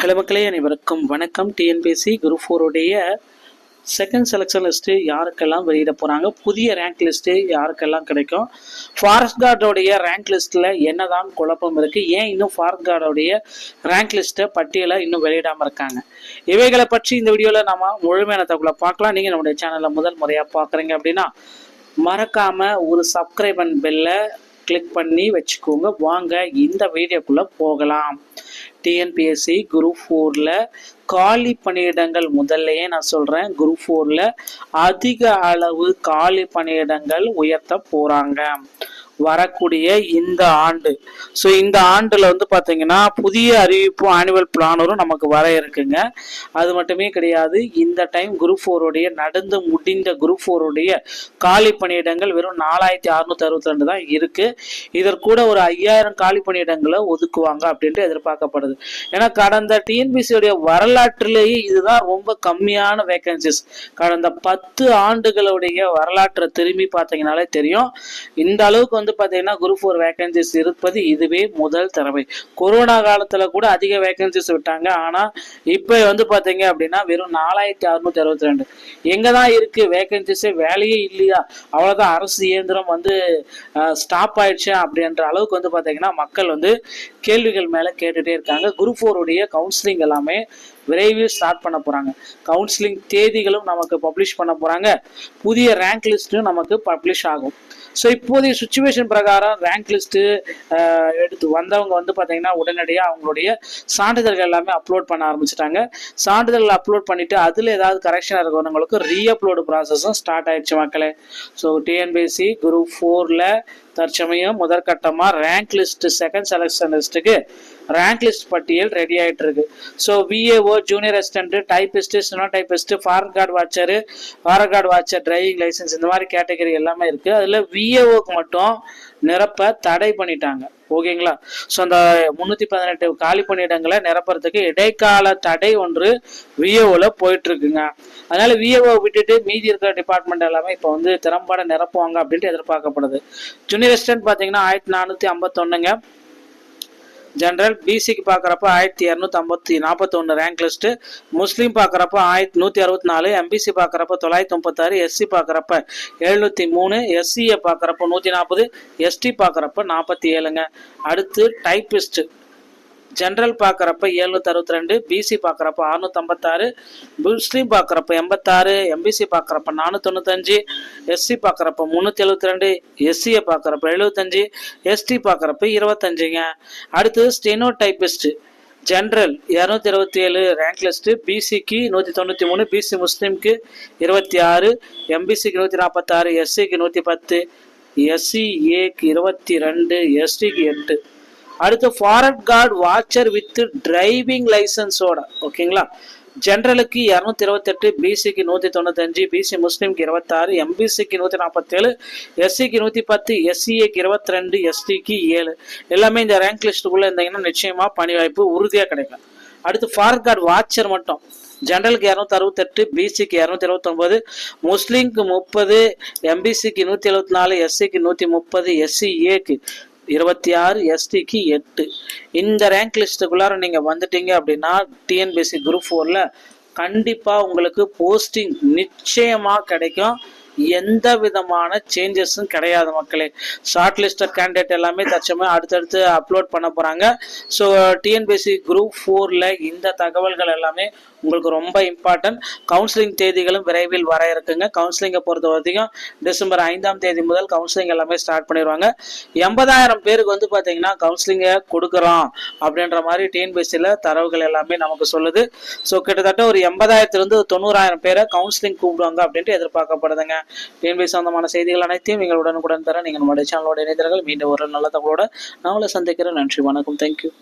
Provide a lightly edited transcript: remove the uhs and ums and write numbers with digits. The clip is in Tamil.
ஹலோ மக்களே, அனைவருக்கும் வணக்கம். டிஎன்பிஎஸ்சி குரூப் 4 உடைய செகண்ட் செலெக்ஷன் லிஸ்ட்டு யாருக்கெல்லாம் வெளியிட போகிறாங்க, புதிய ரேங்க் லிஸ்ட்டு யாருக்கெல்லாம் கிடைக்கும், ஃபாரஸ்ட் கார்டோடைய ரேங்க் லிஸ்ட்டில் என்னதான் குழப்பம் இருக்குது, ஏன் இன்னும் ஃபாரஸ்ட் கார்டோடைய ரேங்க் லிஸ்ட்டை பட்டியலை இன்னும் வெளியிடாமல் இருக்காங்க, இவைகளை பற்றி இந்த வீடியோவில் நம்ம முழுமையான தகவலை பார்க்கலாம். நீங்கள் நம்முடைய சேனலில் முதல் முறையாக பார்க்குறீங்க அப்படின்னா மறக்காமல் ஒரு சப்ஸ்கிரைப் அண்ட் பெல்லை கிளிக் பண்ணி வச்சுக்கோங்க. வாங்க இந்த வீடியோக்குள்ளே போகலாம். டிஎன்பிஎஸ்சி குரூப் 4ல் காலி பணியிடங்கள் முதல்லையே நான் சொல்கிறேன், குரூப் 4ல் அதிக அளவு காலி பணியிடங்கள் உயர்த்த போகிறாங்க வரக்கூடிய இந்த ஆண்டு. ஸோ இந்த ஆண்டில் வந்து பார்த்தீங்கன்னா புதிய அறிவிப்பும் ஆனுவல் பிளானரும் நமக்கு வர இருக்குங்க. அது மட்டுமே கிடையாது, இந்த டைம் குரூப் 4 நடந்து முடிந்த குரூப் 4 காலி பணியிடங்கள் வெறும் 4662 தான் இருக்குது. இதற்கூட ஒரு 5000 காலி பணியிடங்களை ஒதுக்குவாங்க அப்படின்ட்டு எதிர்பார்க்கப்படுது. ஏன்னா கடந்த டிஎன்பிசியோடைய வரலாற்றிலேயே இதுதான் ரொம்ப கம்மியான வேகன்சிஸ். கடந்த 10 ஆண்டுகளுடைய வரலாற்றை திரும்பி பார்த்தீங்கன்னாலே தெரியும். இந்த அளவுக்கு வந்து பார்த்தீங்கன்னா குரூப் 4 வேகன்சிஸ் இருப்பது இதுவே முதல் தடவை. கொரோனா காலத்தில் கூட அதிக வேகன்சிஸ் விட்டாங்க. ஆனால் இப்போ வந்து பார்த்தீங்க அப்படின்னா வெறும் 4662 எங்கே தான் இருக்குது வேகன்சிஸே, வேலையே இல்லையா, அவ்வளோதான் அரசு இயந்திரம் வந்து ஸ்டாப் ஆயிடுச்சு அப்படின்ற அளவுக்கு வந்து பார்த்தீங்கன்னா மக்கள் வந்து கேள்விகள் மேலே கேட்டுகிட்டே இருக்காங்க. குரூப் 4 கவுன்சிலிங் எல்லாமே விரைவில் ஸ்டார்ட் பண்ண போகிறாங்க. கவுன்சிலிங் தேதிகளும் நமக்கு பப்ளிஷ் பண்ண போகிறாங்க. புதிய ரேங்க் லிஸ்ட்டும் நமக்கு பப்ளிஷ் ஆகும். ஸோ இப்போதைய சுச்சுவேஷன் பிரகாரம் ரேங்க் லிஸ்ட்டு எடுத்து வந்தவங்க வந்து பார்த்தீங்கன்னா உடனடியாக அவங்களுடைய சான்றிதழ்கள் எல்லாமே அப்லோட் பண்ண ஆரம்பிச்சிட்டாங்க. சான்றிதழ்கள் அப்லோட் பண்ணிவிட்டு அதில் ஏதாவது கரெக்ஷன் இருக்கிறவங்களுக்கு ரீஅப்லோடு ப்ராசஸும் ஸ்டார்ட் ஆயிடுச்சு மக்களே. ஸோ டிஎன்பிஎஸ்சி குரூப் 4ல் தற்சமயம் முதற்கட்டமாக ரேங்க் லிஸ்ட் செகண்ட் செலக்ஷன் லிஸ்ட்டுக்கு ரேங்க் லிஸ்ட் பட்டியல் ரெடி ஆகிட்டு இருக்கு. So VAO, junior assistant, typist, steno typist, forest guard watcher, driving licence, இந்த மாதிரி கேட்டகரி எல்லாமே இருக்கு. அதில் விஏஓக்கு மட்டும் நிரப்ப தடை பண்ணிட்டாங்க. ஓகேங்களா? ஸோ அந்த 318 காலி பணியிடங்களை நிரப்புறதுக்கு இடைக்கால தடை ஒன்று விஏஓவில் போயிட்டு இருக்குங்க. அதனால விஏஓ விட்டுட்டு மீதி இருக்கிற டிபார்ட்மெண்ட் எல்லாமே இப்போ வந்து திறம்பட நிரப்புவாங்க அப்படின்ட்டு எதிர்பார்க்கப்படுது. ஜூனியர் அசிஸ்டன்ட் பார்த்தீங்கன்னா 1451ங்க. ஜென்ரல் பிசிக்கு பார்க்குறப்ப 1241 ரேங்க் லிஸ்ட்டு. முஸ்லீம் பார்க்குறப்ப 1164, எம்பிசி பார்க்குறப்ப 936, எஸ்சி பார்க்குறப்ப 703, எஸ்சியை பார்க்குறப்ப 140, எஸ்டி பார்க்குறப்ப 47ங்க. அடுத்து டைப்பிஸ்ட் ஜென்ரல் பார்க்குறப்ப 762, பிசி பார்க்குறப்ப 656, முஸ்லீம் பார்க்குறப்ப 86, எம்பிசி பார்க்குறப்ப 495, எஸ்சி பார்க்குறப்ப 372, எஸ்சியை பார்க்குறப்ப 75, எஸ்டி பார்க்குறப்ப 25ங்க. அடுத்து steno typist general 227 rank list. பிசிக்கு 193, பிசி முஸ்லீம்க்கு 26, எம்பிசிக்கு 146, எஸ்சிக்கு 110, எஸ்சி ஏக்கு 22, எஸ்டிக்கு 8. அடுத்து forest guard watcher with driving லைசன்ஸோட. ஓகேங்களா? ஜென்ரலுக்கு 228, பிசிக்கு 195, பிசி முஸ்லீம்க்கு 26, எம்பிசிக்கு 147, எஸ்சிக்கு 110, எஸ்சிஏக்கு 22, எஸ்டிக்கு 7. எல்லாமே இந்த ரேங்க் லிஸ்ட்டுக்குள்ளே இருந்தீங்கன்னா நிச்சயமாக பணி வாய்ப்பு உறுதியாக கிடைக்கும். அடுத்து ஃபாரஸ்ட் கார்டு வாட்சர் மட்டும் ஜென்ரலுக்கு 268, பிசிக்கு 229, முஸ்லீம்க்கு 30, எம்பிசிக்கு 174, எஸ்சிக்கு 130, எஸ்சிஏக்கு 26, எஸ்டிக்கு 8. இந்த ரேங்க் லிஸ்ட்டுக்குள்ளார நீங்கள் வந்துட்டீங்க அப்படின்னா டிஎன்பிஎஸ்சி குரூப் 4ல் கண்டிப்பாக உங்களுக்கு போஸ்டிங் நிச்சயமாக கிடைக்கும். எந்த விதமான சேஞ்சஸும் கிடையாது மக்களே. ஷார்ட் லிஸ்டட் கேண்டிடேட் எல்லாமே தற்சமயம் அடுத்தடுத்து அப்லோட் பண்ண போகிறாங்க. ஸோ டிஎன்பிஎஸ்சி குரூப் 4ல் இந்த தகவல்கள் எல்லாமே உங்களுக்கு ரொம்ப இம்பார்ட்டன்ட். கவுன்சிலிங் தேதிகளும் விரைவில் வர இருக்குங்க. கவுன்சிலிங்கை பொறுத்த வரைக்கும் டிசம்பர் 5ஆம் தேதி முதல் கவுன்சிலிங் எல்லாமே ஸ்டார்ட் பண்ணிடுவாங்க. 80,000 பேருக்கு வந்து பார்த்தீங்கன்னா கவுன்சிலிங்கை கொடுக்குறோம் அப்படின்ற மாதிரி டிஎன்பிஎஸ்சியில் தரவுகள் எல்லாமே நமக்கு சொல்லுது. ஸோ கிட்டத்தட்ட ஒரு 80,000 90,000 பேரை கவுன்சிலிங் கூப்பிடுவாங்க அப்படின்ட்டு எதிர்பார்க்கப்படுதுங்க. டிஎன்பிஎஸ்சி சம்பந்தமான செய்திகள் அனைத்தையும் நீங்கள் உடனுக்குடன் தர நீங்கள் நம்மளுடைய சேனலோட இணைந்தீர்கள். மீண்டும் ஒரு நல்ல தகவலோட நான் உங்களை சந்திக்கிறேன். நன்றி, வணக்கம், தேங்க்யூ.